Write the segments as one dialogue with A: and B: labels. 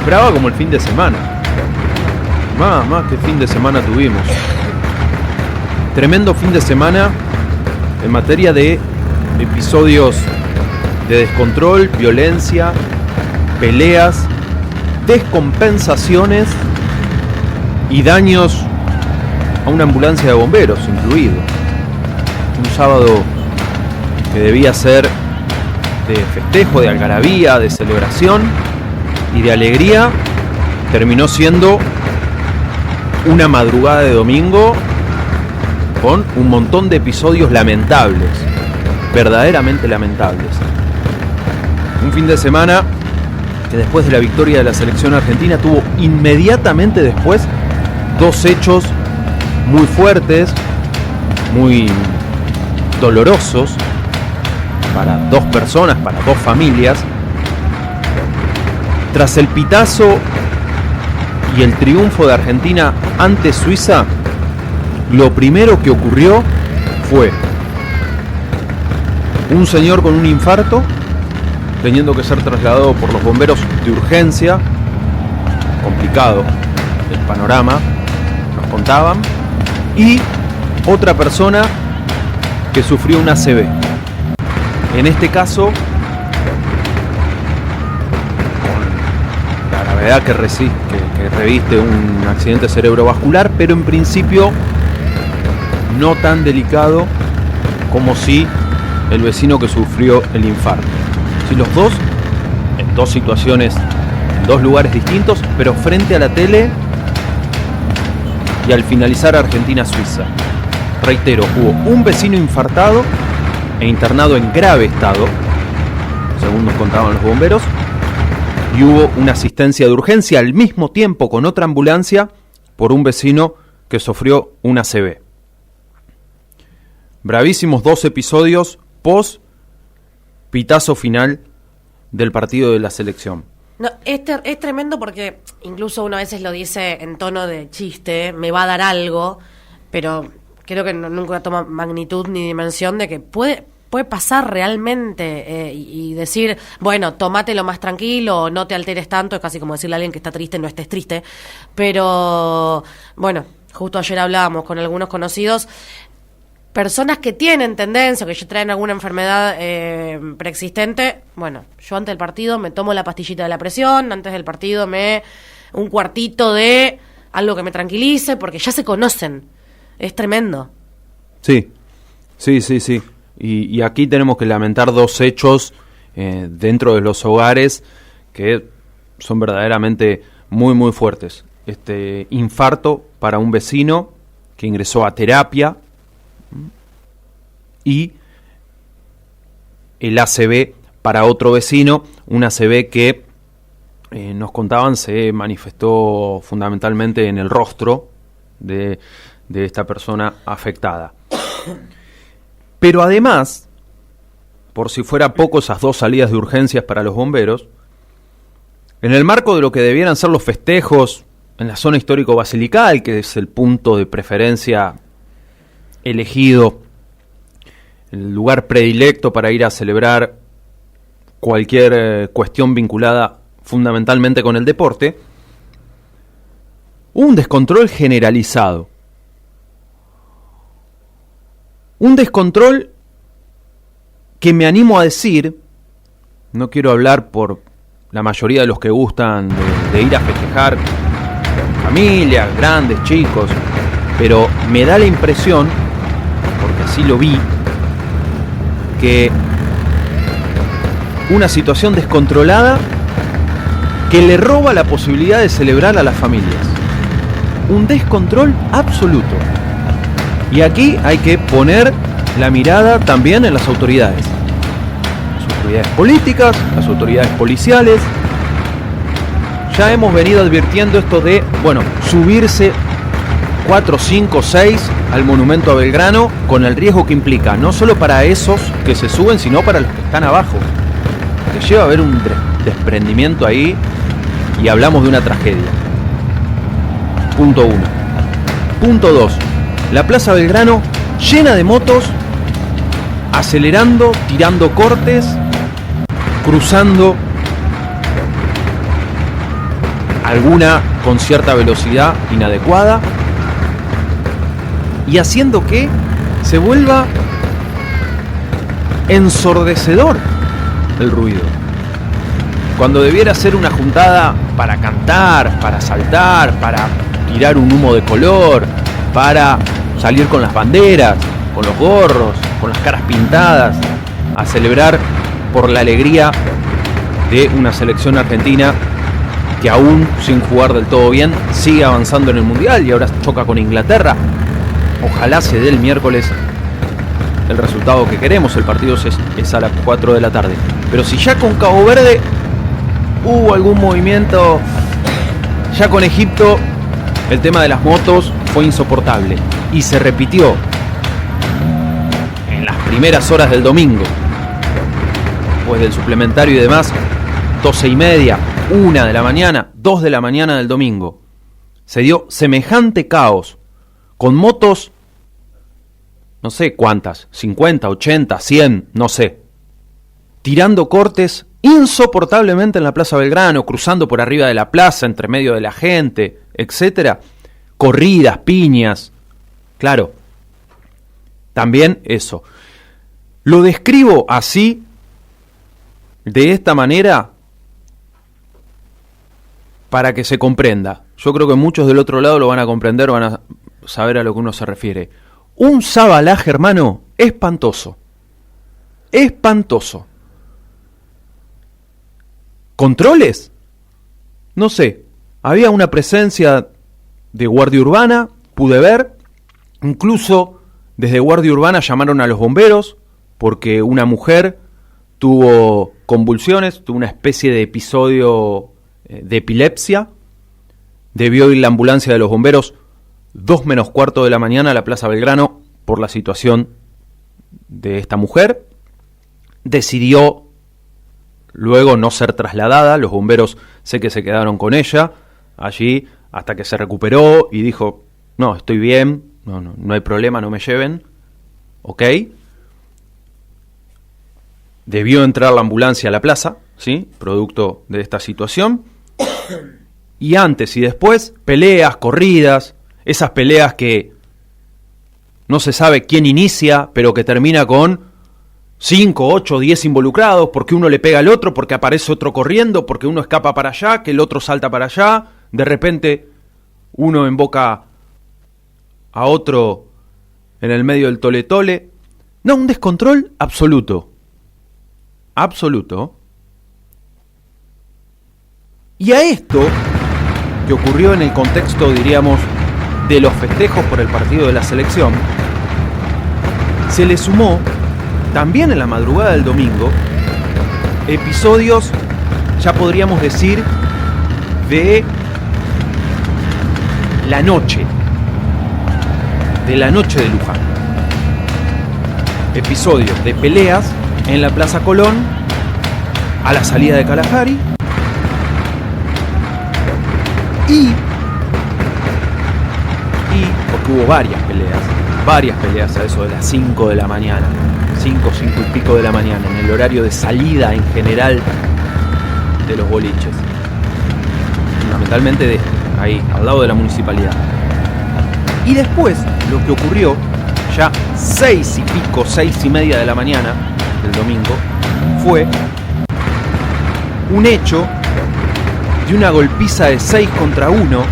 A: brava como el fin de semana. Más que fin de semana tuvimos. Tremendo fin de semana en materia de episodios de descontrol, violencia, peleas, descompensaciones y daños a una ambulancia de bomberos incluido. Un sábado que debía ser de festejo, de algarabía, de celebración y de alegría, terminó siendo una madrugada de domingo con un montón de episodios lamentables, verdaderamente lamentables. Un fin de semana que después de la victoria de la selección argentina tuvo inmediatamente después dos hechos muy fuertes, muy dolorosos para dos personas, para dos familias. Tras el pitazo y el triunfo de Argentina ante Suiza, lo primero que ocurrió fue un señor con un infarto teniendo que ser trasladado por los bomberos de urgencia. Complicado el panorama, nos contaban. Y otra persona que sufrió un ACV. En este caso, con la gravedad que reviste un accidente cerebrovascular, pero en principio no tan delicado como si el vecino que sufrió el infarto. Si los dos, en dos situaciones, en dos lugares distintos, pero frente a la tele y al finalizar Argentina-Suiza. Reitero, hubo un vecino infartado e internado en grave estado, según nos contaban los bomberos, y hubo una asistencia de urgencia al mismo tiempo con otra ambulancia por un vecino que sufrió un ACV. Bravísimos dos episodios post pitazo final del partido de la selección.
B: No, es tremendo porque incluso uno a veces lo dice en tono de chiste, me va a dar algo, pero creo que nunca toma magnitud ni dimensión de que puede pasar realmente y decir, bueno, tómatelo más tranquilo, no te alteres tanto, es casi como decirle a alguien que está triste, no estés triste, pero bueno, justo ayer hablábamos con algunos conocidos, personas que tienen tendencia, que ya traen alguna enfermedad preexistente, bueno, yo antes del partido me tomo la pastillita de la presión, antes del partido un cuartito de algo que me tranquilice, porque ya se conocen. Es tremendo.
A: Sí. Y aquí tenemos que lamentar dos hechos dentro de los hogares que son verdaderamente muy, muy fuertes. Este infarto para un vecino que ingresó a terapia y el ACV para otro vecino, un ACV que nos contaban se manifestó fundamentalmente en el rostro de esta persona afectada. Pero además, por si fuera poco esas dos salidas de urgencias para los bomberos, en el marco de lo que debieran ser los festejos en la zona histórico-basilical, que es el punto de preferencia elegido, el lugar predilecto para ir a celebrar cualquier cuestión vinculada fundamentalmente con el deporte, un descontrol generalizado. Un descontrol que me animo a decir, no quiero hablar por la mayoría de los que gustan de ir a festejar, familias, grandes, chicos, pero me da la impresión, porque así lo vi, que una situación descontrolada que le roba la posibilidad de celebrar a las familias. Un descontrol absoluto. Y aquí hay que poner la mirada también en las autoridades. Las autoridades políticas, las autoridades policiales. Ya hemos venido advirtiendo esto de, subirse 4, 5, 6 al monumento a Belgrano con el riesgo que implica, no solo para esos que se suben, sino para los que están abajo. Que lleva a haber un desprendimiento ahí y hablamos de una tragedia. Punto 1. Punto 2. La Plaza Belgrano llena de motos, acelerando, tirando cortes, cruzando alguna con cierta velocidad inadecuada, y haciendo que se vuelva ensordecedor el ruido. Cuando debiera ser una juntada para cantar, para saltar, para tirar un humo de color, para salir con las banderas, con los gorros, con las caras pintadas, a celebrar por la alegría de una selección argentina que aún sin jugar del todo bien sigue avanzando en el Mundial y ahora choca con Inglaterra. Ojalá se dé el miércoles el resultado que queremos. El partido es a las 4 de la tarde. Pero si ya con Cabo Verde hubo algún movimiento, ya con Egipto el tema de las motos fue insoportable y se repitió en las primeras horas del domingo, después del suplementario y demás. 12:30, 1 de la mañana, 2 de la mañana del domingo, se dio semejante caos, con motos, no sé cuántas, 50, 80, 100, no sé, tirando cortes insoportablemente en la Plaza Belgrano, cruzando por arriba de la plaza, entre medio de la gente, etcétera, corridas, piñas, claro, también eso. Lo describo así, de esta manera, para que se comprenda. Yo creo que muchos del otro lado lo van a comprender, van a saber a lo que uno se refiere. Un sabalaje, hermano, espantoso. Espantoso. ¿Controles? No sé. Había una presencia de Guardia Urbana, pude ver. Incluso desde Guardia Urbana llamaron a los bomberos porque una mujer tuvo convulsiones, tuvo una especie de episodio de epilepsia. Debió ir la ambulancia de los bomberos 2 menos cuarto de la mañana a la Plaza Belgrano por la situación de esta mujer. Decidió luego no ser trasladada. Los bomberos sé que se quedaron con ella allí hasta que se recuperó y dijo: no, estoy bien, no hay problema, no me lleven. Ok. Debió entrar la ambulancia a la plaza, ¿sí? Producto de esta situación. Y antes y después, peleas, corridas, esas peleas que no se sabe quién inicia, pero que termina con 5, 8, 10 involucrados, porque uno le pega al otro, porque aparece otro corriendo, porque uno escapa para allá, que el otro salta para allá, de repente uno emboca a otro en el medio del tole-tole. No, un descontrol absoluto. Absoluto. Y a esto, que ocurrió en el contexto, diríamos, de los festejos por el partido de la selección, se le sumó, también en la madrugada del domingo, episodios, ya podríamos decir, de la noche de Luján. Episodios de peleas en la Plaza Colón, a la salida de Kalahari, y porque hubo varias peleas a eso de las 5 de la mañana, 5 y pico de la mañana, en el horario de salida en general de los boliches, fundamentalmente de ahí, al lado de la municipalidad. Y después, lo que ocurrió, ya 6 y pico, 6:30 de la mañana del domingo, fue un hecho de una golpiza de 6 contra 1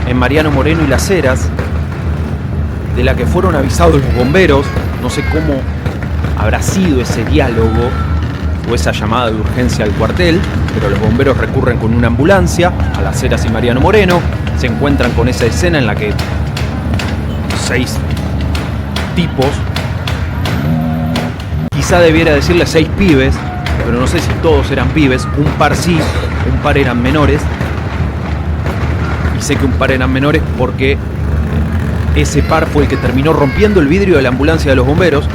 A: en Mariano Moreno y Las Heras, de la que fueron avisados los bomberos. No sé cómo habrá sido ese diálogo o esa llamada de urgencia al cuartel, pero los bomberos recurren con una ambulancia a Las Heras y Mariano Moreno, se encuentran con esa escena en la que 6 tipos, quizá debiera decirle 6 pibes, pero no sé si todos eran pibes, un par sí, un par eran menores, y sé que un par eran menores porque ese par fue el que terminó rompiendo el vidrio de la ambulancia de los bomberos.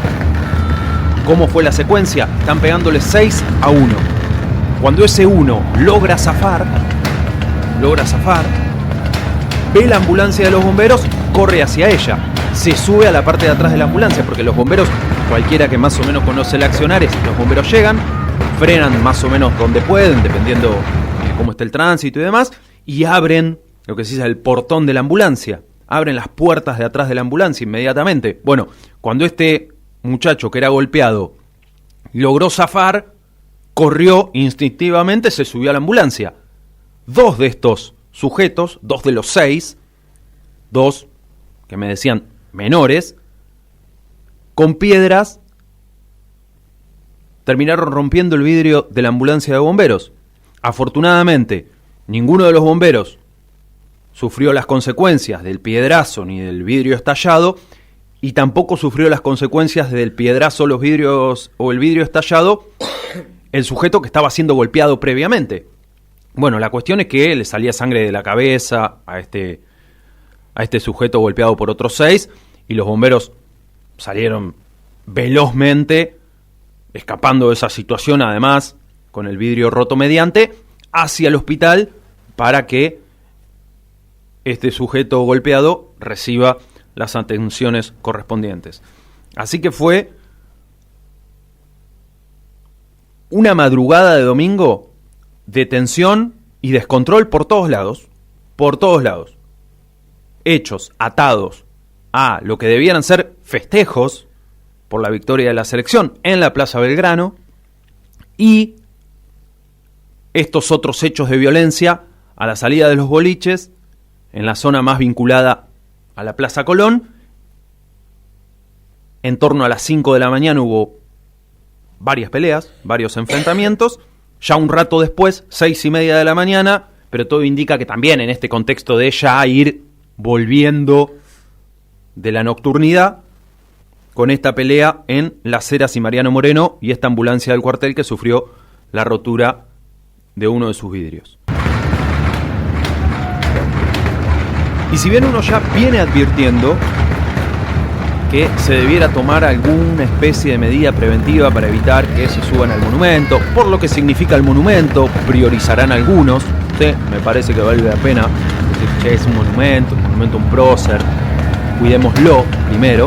A: ¿Cómo fue la secuencia? Están pegándole 6-1. Cuando ese uno logra zafar, ve la ambulancia de los bomberos, corre hacia ella, se sube a la parte de atrás de la ambulancia, porque los bomberos, cualquiera que más o menos conoce el accionar, es los bomberos llegan, frenan más o menos donde pueden, dependiendo cómo está el tránsito y demás, y abren lo que se dice el portón de la ambulancia, abren las puertas de atrás de la ambulancia inmediatamente. Bueno, cuando este muchacho que era golpeado logró zafar, corrió instintivamente, se subió a la ambulancia. 2 de estos sujetos, 2 de los 6, 2 que me decían menores, con piedras terminaron rompiendo el vidrio de la ambulancia de bomberos. Afortunadamente, ninguno de los bomberos sufrió las consecuencias del piedrazo ni del vidrio estallado, y tampoco sufrió las consecuencias del piedrazo, los vidrios o el vidrio estallado el sujeto que estaba siendo golpeado previamente. Bueno, la cuestión es que le salía sangre de la cabeza a este sujeto golpeado por otros 6, y los bomberos salieron velozmente, escapando de esa situación, además, con el vidrio roto mediante, hacia el hospital para que este sujeto golpeado reciba las atenciones correspondientes. Así que fue una madrugada de domingo de tensión y descontrol por todos lados, hechos atados a lo que debieran ser festejos por la victoria de la selección en la Plaza Belgrano, y estos otros hechos de violencia a la salida de los boliches en la zona más vinculada a la Plaza Colón. En torno a las 5 de la mañana hubo varias peleas, varios enfrentamientos. Ya un rato después, 6:30 de la mañana, pero todo indica que también en este contexto de ya ir volviendo de la nocturnidad, con esta pelea en Las Heras y Mariano Moreno, y esta ambulancia del cuartel que sufrió la rotura de uno de sus vidrios. Y si bien uno ya viene advirtiendo que se debiera tomar alguna especie de medida preventiva para evitar que se suban al monumento, por lo que significa el monumento, priorizarán algunos, ¿sí? Me parece que vale la pena decir, che, es un monumento, un prócer, cuidémoslo primero,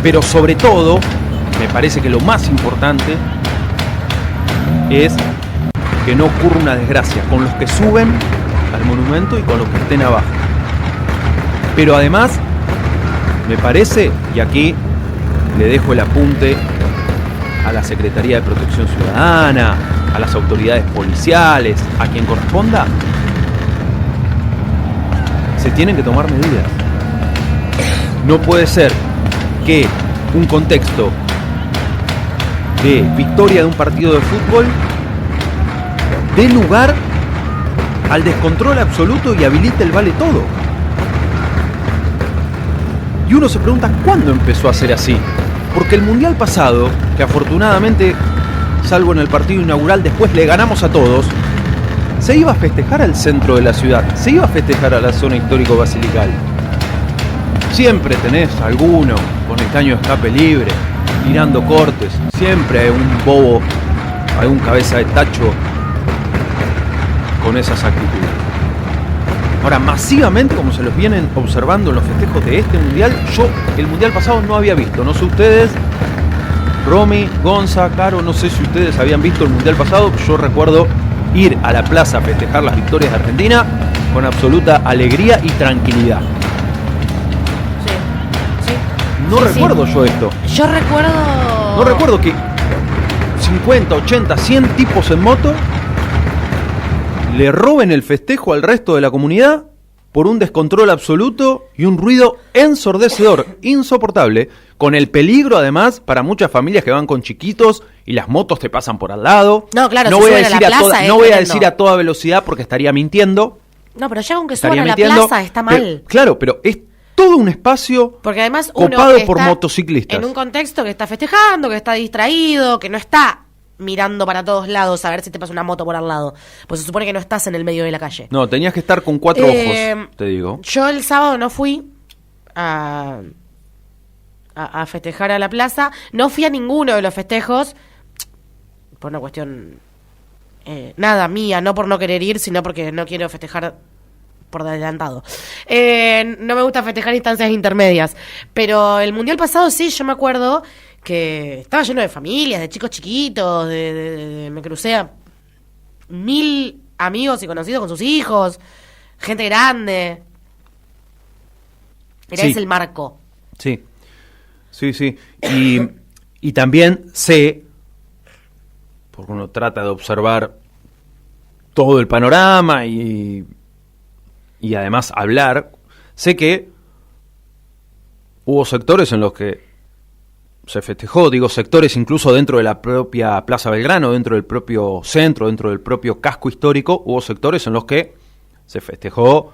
A: pero sobre todo, me parece que lo más importante es que no ocurra una desgracia con los que suben al monumento y con los que estén abajo. Pero además, me parece, y aquí le dejo el apunte a la Secretaría de Protección Ciudadana, a las autoridades policiales, a quien corresponda, se tienen que tomar medidas. No puede ser que un contexto de victoria de un partido de fútbol dé lugar al descontrol absoluto y habilite el vale todo. Y uno se pregunta, ¿cuándo empezó a ser así? Porque el Mundial pasado, que afortunadamente, salvo en el partido inaugural, después le ganamos a todos, se iba a festejar al centro de la ciudad, se iba a festejar a la zona histórico-basilical. Siempre tenés alguno con el caño de escape libre, tirando cortes, siempre hay un bobo, algún cabeza de tacho con esas actitudes. Ahora, masivamente, como se los vienen observando en los festejos de este Mundial, yo el Mundial pasado no había visto, no sé ustedes, Romy, Gonza, Caro, no sé si ustedes habían visto el Mundial pasado. Yo recuerdo ir a la plaza a festejar las victorias de Argentina con absoluta alegría y tranquilidad.
B: Sí.
A: No recuerdo yo esto.
B: Yo recuerdo...
A: No recuerdo que 50, 80, 100 tipos en moto le roben el festejo al resto de la comunidad por un descontrol absoluto y un ruido ensordecedor, insoportable, con el peligro además para muchas familias que van con chiquitos y las motos te pasan por al lado.
B: No, claro,
A: no voy a decir no voy a decir a toda velocidad porque estaría mintiendo.
B: No, pero ya aunque suban a la plaza está mal.
A: Pero, claro, pero es todo un espacio
B: porque además
A: copado
B: uno
A: por
B: está
A: motociclistas.
B: En un contexto que está festejando, que está distraído, que no está mirando para todos lados a ver si te pasa una moto por al lado. Pues se supone que no estás en el medio de la calle.
A: No, tenías que estar con 4 ojos, te digo.
B: Yo el sábado no fui a festejar a la plaza. No fui a ninguno de los festejos por una cuestión nada mía, no por no querer ir, sino porque no quiero festejar por adelantado. No me gusta festejar instancias intermedias. Pero el Mundial pasado sí, yo me acuerdo que estaba lleno de familias, de chicos chiquitos, me crucé a 1000 amigos y conocidos con sus hijos, gente grande. Era ese el marco.
A: Sí. Y también sé, porque uno trata de observar todo el panorama y además hablar, sé que hubo sectores en los que se festejó, digo sectores incluso dentro de la propia Plaza Belgrano, dentro del propio centro, dentro del propio casco histórico, hubo sectores en los que se festejó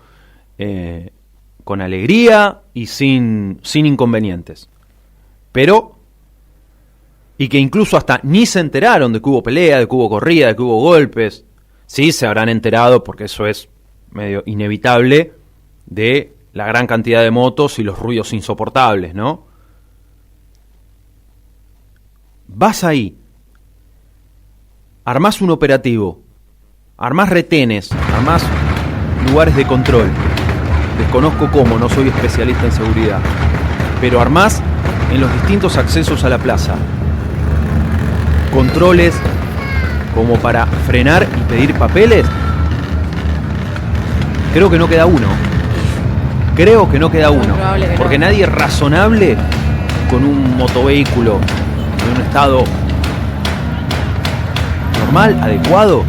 A: con alegría y sin inconvenientes. Pero, y que incluso hasta ni se enteraron de que hubo pelea, de que hubo corrida, de que hubo golpes. Sí se habrán enterado, porque eso es medio inevitable, de la gran cantidad de motos y los ruidos insoportables, ¿no? Vas ahí, armás un operativo, armás retenes, armás lugares de control. Desconozco cómo, no soy especialista en seguridad, pero armás en los distintos accesos a la plaza controles como para frenar y pedir papeles. Creo que no queda uno. Porque nadie razonable con un motovehículo en un estado normal, adecuado,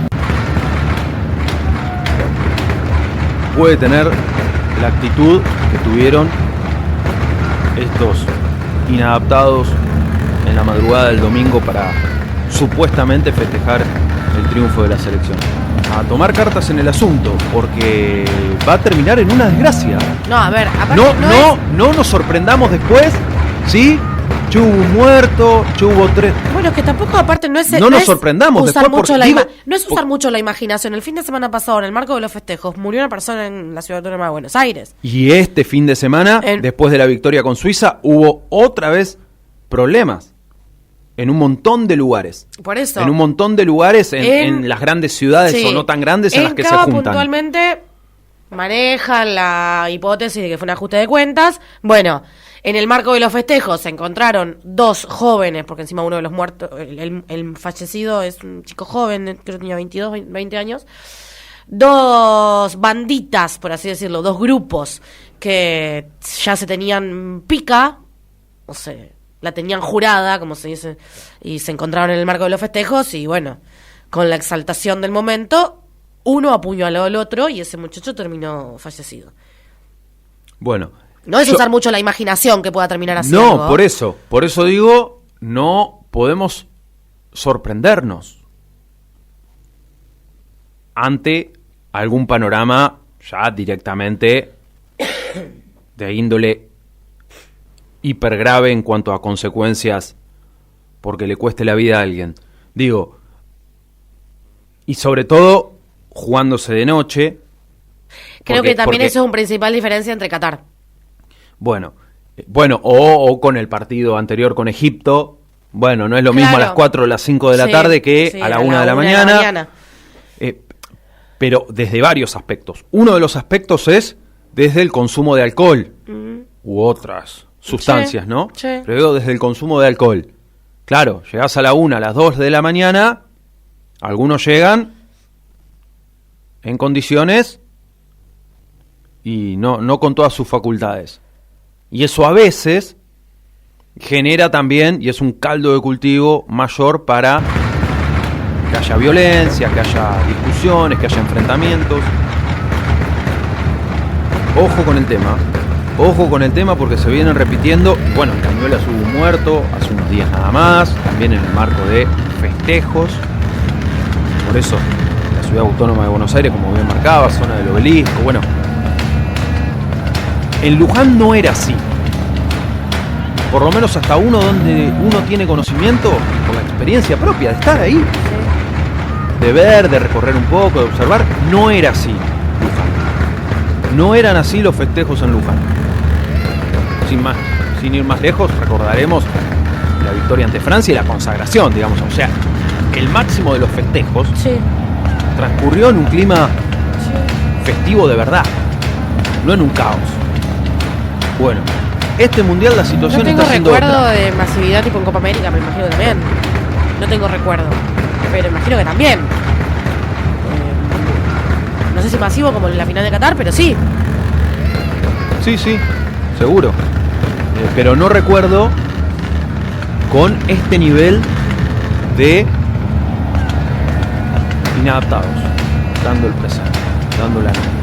A: puede tener la actitud que tuvieron estos inadaptados en la madrugada del domingo para supuestamente festejar el triunfo de la selección. A tomar cartas en el asunto, porque va a terminar en una desgracia.
B: No, a ver, aparte
A: no nos sorprendamos después, ¿sí? Yo hubo un muerto, yo hubo 3.
B: Bueno, es que tampoco, aparte, no es.
A: No nos sorprendamos
B: usar
A: después
B: mucho
A: porque
B: no es usar mucho la imaginación. El fin de semana pasado, en el marco de los festejos, murió una persona en la ciudad autónoma de Buenos Aires.
A: Y este fin de semana, después de la victoria con Suiza, hubo otra vez problemas. En un montón de lugares.
B: Por eso.
A: En un montón de lugares, en las grandes ciudades o no tan grandes en las que se juntan.
B: Puntualmente manejan la hipótesis de que fue un ajuste de cuentas. Bueno, en el marco de los festejos se encontraron 2 jóvenes, porque encima uno de los muertos, el fallecido es un chico joven, creo que tenía 22, 20 años. 2 banditas, por así decirlo, 2 grupos que ya se tenían pica, o sea, la tenían jurada, como se dice, y se encontraron en el marco de los festejos y bueno, con la exaltación del momento, uno apuñaló al otro y ese muchacho terminó fallecido.
A: Bueno,
B: no es usar mucho la imaginación que pueda terminar así.
A: No, por eso digo, no podemos sorprendernos ante algún panorama ya directamente de índole hipergrave en cuanto a consecuencias porque le cueste la vida a alguien. Digo, y sobre todo jugándose de noche.
B: Creo que también eso es una principal diferencia entre Qatar.
A: Bueno, o con el partido anterior con Egipto. Bueno, no es lo mismo a las 4 o las 5 de la tarde que a la 1 de la mañana. Pero desde varios aspectos. Uno de los aspectos es desde el consumo de alcohol u otras sustancias, ¿no?
B: Sí.
A: Pero digo desde el consumo de alcohol. Claro, llegás a la 1, a las 2 de la mañana, algunos llegan en condiciones y no con todas sus facultades. Y eso a veces genera también, y es un caldo de cultivo mayor para que haya violencia, que haya discusiones, que haya enfrentamientos. Ojo con el tema porque se vienen repitiendo. Bueno, en Cañuelas hubo un muerto hace unos días nada más, también en el marco de festejos. Por eso, la ciudad autónoma de Buenos Aires, como bien marcaba, zona del Obelisco, bueno. En Luján no era así. Por lo menos hasta donde uno tiene conocimiento, por la experiencia propia de estar ahí, de ver, de recorrer un poco, de observar, no era así Luján. No eran así los festejos en Luján. Sin ir más lejos, recordaremos la victoria ante Francia y la consagración, digamos. O sea, el máximo de los festejos transcurrió en un clima festivo de verdad, no en un caos. Bueno, este mundial la situación está siendo otra.
B: No tengo recuerdo de masividad tipo en Copa América, me imagino que también. No tengo recuerdo, pero imagino que también. sé si masivo como en la final de Qatar, pero sí.
A: Sí, seguro. Pero no recuerdo con este nivel de inadaptados, dando el presente, dando la nota.